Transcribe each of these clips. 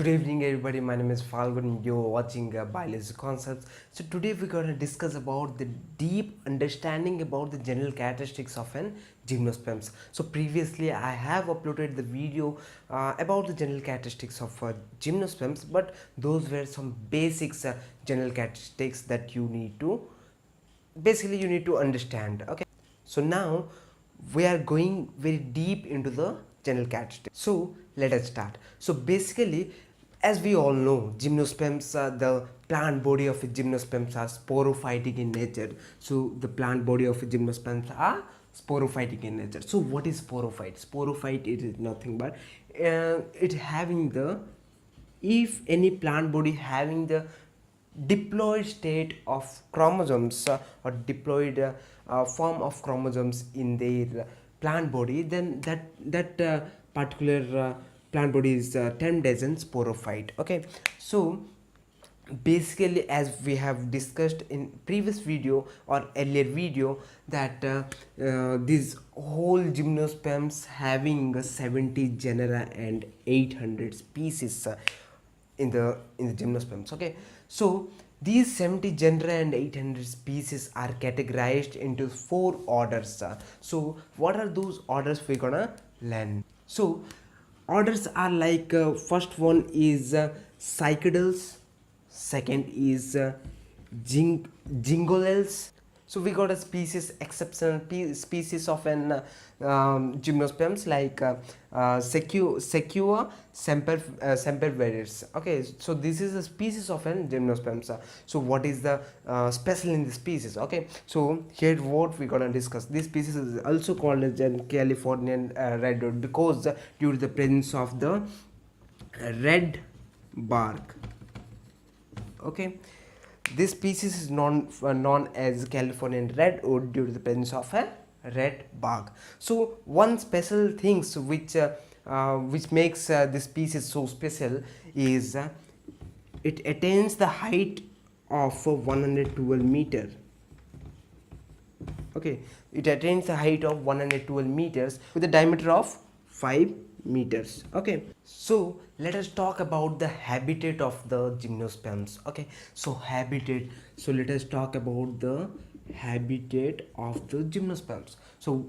Good evening everybody, my name is Falgun and you're watching Biology Concepts. So today we're going to discuss about the deep understanding about the general characteristics of an gymnosperms. So previously I have uploaded the video about the general characteristics of gymnosperms, but those were some basics general characteristics that you need to understand. Okay, so now we are going very deep into the general characteristics. So let us start. So basically, as we all know, gymnosperms, the plant body of a gymnosperms are sporophytic in nature. So the plant body of a gymnosperms are sporophytic in nature. So what is sporophyte? Sporophyte, it is nothing but it having the, if any plant body having the diploid state of chromosomes or diploid form of chromosomes in their plant body, then that particular plant body is termed as an sporophyte. Okay, so basically, as we have discussed in previous video or earlier video, that these whole gymnosperms having 70 genera and 800 species in the gymnosperms. Okay, so these 70 genera and 800 species are categorized into 4 orders. So what are those orders we're gonna learn? So orders are like, first one is cycadals, second is jingolels. So we got a species, exceptional species of an gymnosperms like Secua sempervirens. Okay, so this is a species of an gymnosperms. So what is the special in the species? Okay, so here what we gonna discuss. This species is also called as an Californian redwood because due to the presence of the red bark. Okay, this species is known as Californian redwood due to the presence of a red bark. So one special things which makes this species so special is it attains the height of 112 meter. Okay, it attains a height of 112 meters with a diameter of 5 meters. Okay, so let us talk about the habitat of the gymnosperms. Okay, so habitat, so let us talk about the habitat of the gymnosperms. So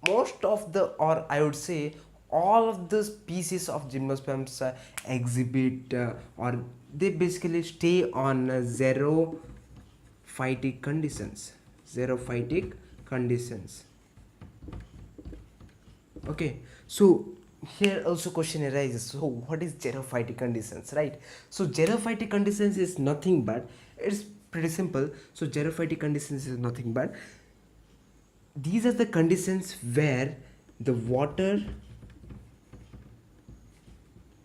most of the, or I would say all of the species of gymnosperms exhibit or they basically stay on xerophytic conditions. Okay, so here also question arises, so what is xerophytic conditions, right? So xerophytic conditions is nothing but, it's pretty simple. So xerophytic conditions is nothing but these are the conditions where the water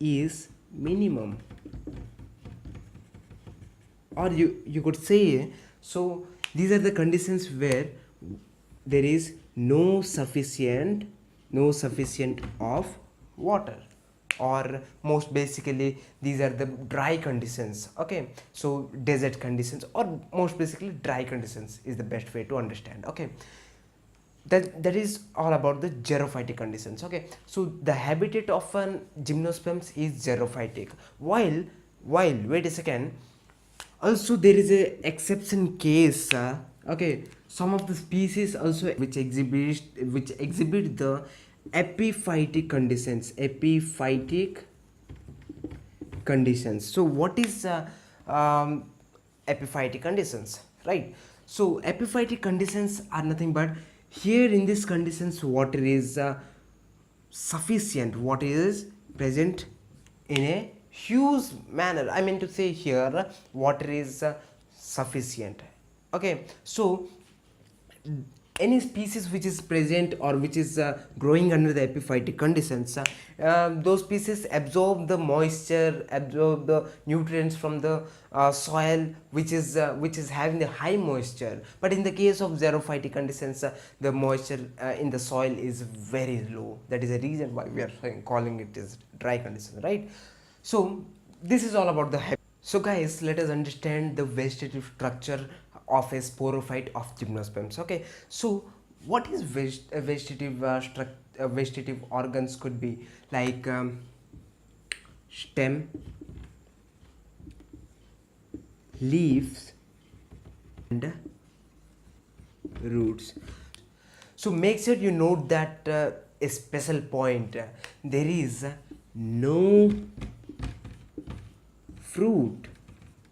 is minimum, or you could say, so these are the conditions where there is no sufficient of water, or most basically these are the dry conditions. Okay, so desert conditions, or most basically dry conditions is the best way to understand. Okay, that is all about the xerophytic conditions. Okay, so the habitat of an gymnosperms is xerophytic, while wait a second, also there is a exception case. Okay, some of the species also which exhibit the epiphytic conditions. So what is epiphytic conditions, right? So epiphytic conditions are nothing but, here in these conditions water is sufficient, water is present in a huge manner. I mean to say here water is sufficient. Okay, so any species which is present or which is growing under the epiphytic conditions, those species absorb the moisture, absorb the nutrients from the soil which is having the high moisture. But in the case of xerophytic conditions, the moisture in the soil is very low. That is the reason why we are calling it as dry conditions, right? So this is all about the habit. So guys, let us understand the vegetative structure of a sporophyte of gymnosperms. Okay, so what is vegetative vegetative organs could be like, stem, leaves and roots. So make sure you note that a special point, there is no fruit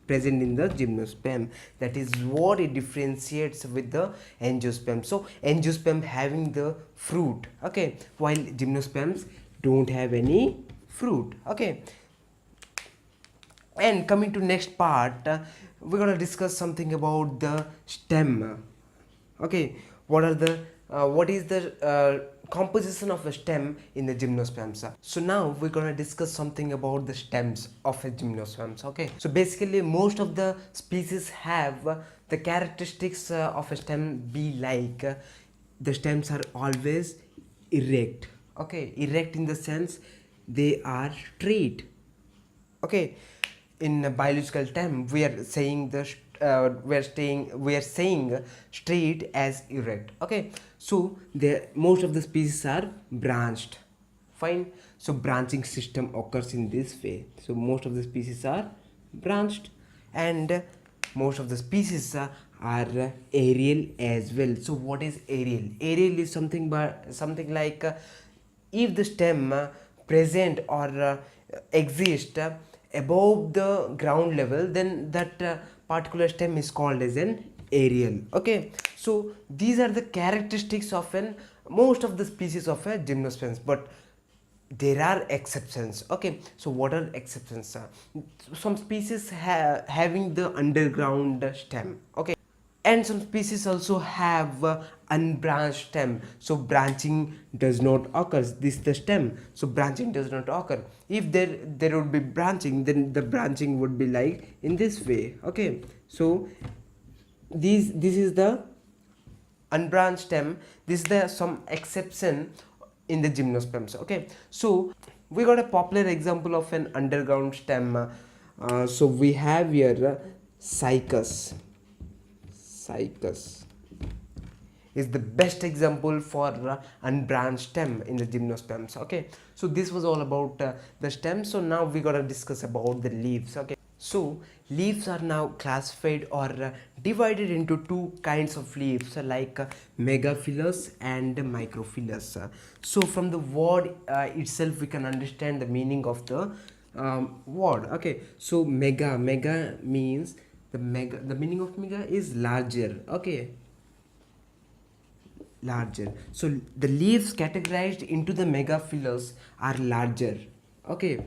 present in the gymnosperm. That is what it differentiates with the angiosperm. So angiosperm having the fruit, okay, while gymnosperms don't have any fruit, okay. And coming to next part, we're gonna discuss something about the stem. Okay, what is the composition of a stem in the gymnosperms? So now we're gonna discuss something about the stems of a gymnosperms. Okay, so basically most of the species have the characteristics of a stem be like the stems are always erect. Okay, erect in the sense they are straight. Okay, in a biological term we are saying the we are saying straight as erect. Okay, so the most of the species are branched. Fine, so branching system occurs in this way. So most of the species are branched, and most of the species are aerial as well. So what is aerial? Aerial is something like if the stem present or exist above the ground level, then that particular stem is called as an aerial. Okay, so these are the characteristics of an most of the species of a gymnosperms, but there are exceptions. Okay, so what are exceptions? Some species having the underground stem. Okay, and some species also have unbranched stem, so branching does not occur. This is the stem, so branching does not occur. If there would be branching, then the branching would be like in this way. Okay, so this is the unbranched stem. This is the some exception in the gymnosperms. Okay, so we got a popular example of an underground stem. So we have here cycas. Cycas is the best example for unbranched stem in the gymnosperms. Okay, so this was all about the stem. So now we gotta discuss about the leaves. Okay, so leaves are now classified or divided into two kinds of leaves, like megaphyllous and microphyllous. So from the word itself we can understand the meaning of the word. Okay, so mega means the meaning of mega is larger. Okay, larger. So the leaves categorized into the megaphyllous are larger. Okay,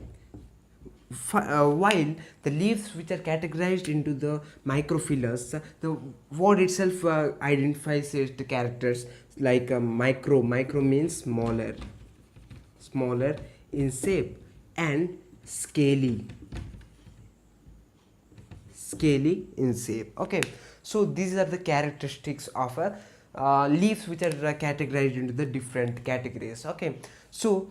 while the leaves which are categorized into the microphyllous, the word itself identifies its the characters like micro means smaller in shape, and scaly in shape. Okay, so these are the characteristics of a leaves which are categorized into the different categories. Okay, so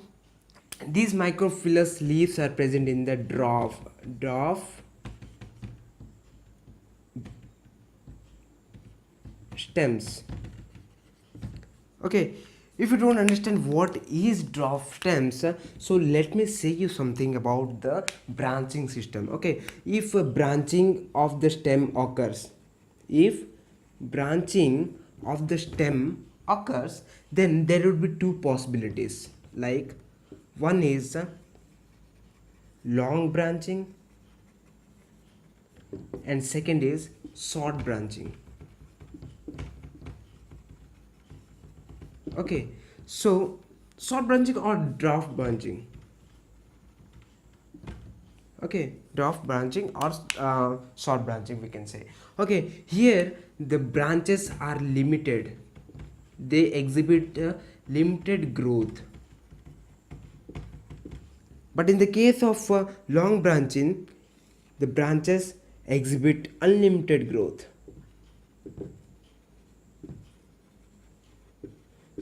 these microphyllous leaves are present in the dwarf stems. Okay, if you don't understand what is dwarf stems, so let me say you something about the branching system. Okay, if branching of the stem occurs, if branching of the stem occurs, then there would be two possibilities. Like one is long branching and second is short branching. Okay, so short branching or dwarf branching. Okay, dwarf branching or short branching we can say. Okay, here the branches are limited, they exhibit limited growth, but in the case of long branching, the branches exhibit unlimited growth.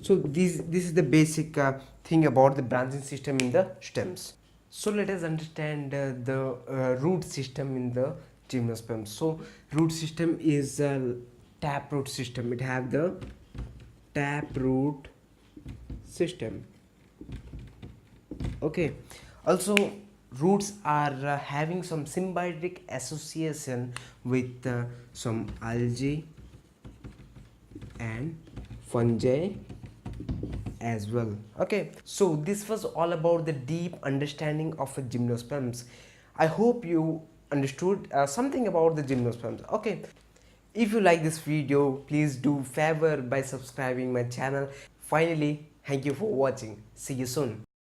So this is the basic thing about the branching system in the stems. So let us understand the root system in the gymnosperms. So root system is a taproot system. It have the taproot system. Okay, also roots are having some symbiotic association with some algae and fungi as well. Okay, so this was all about the deep understanding of a gymnosperms. I hope you understood something about the gymnosperms. Okay, if you like this video, please do favor by subscribing my channel. Finally, thank you for watching. See you soon.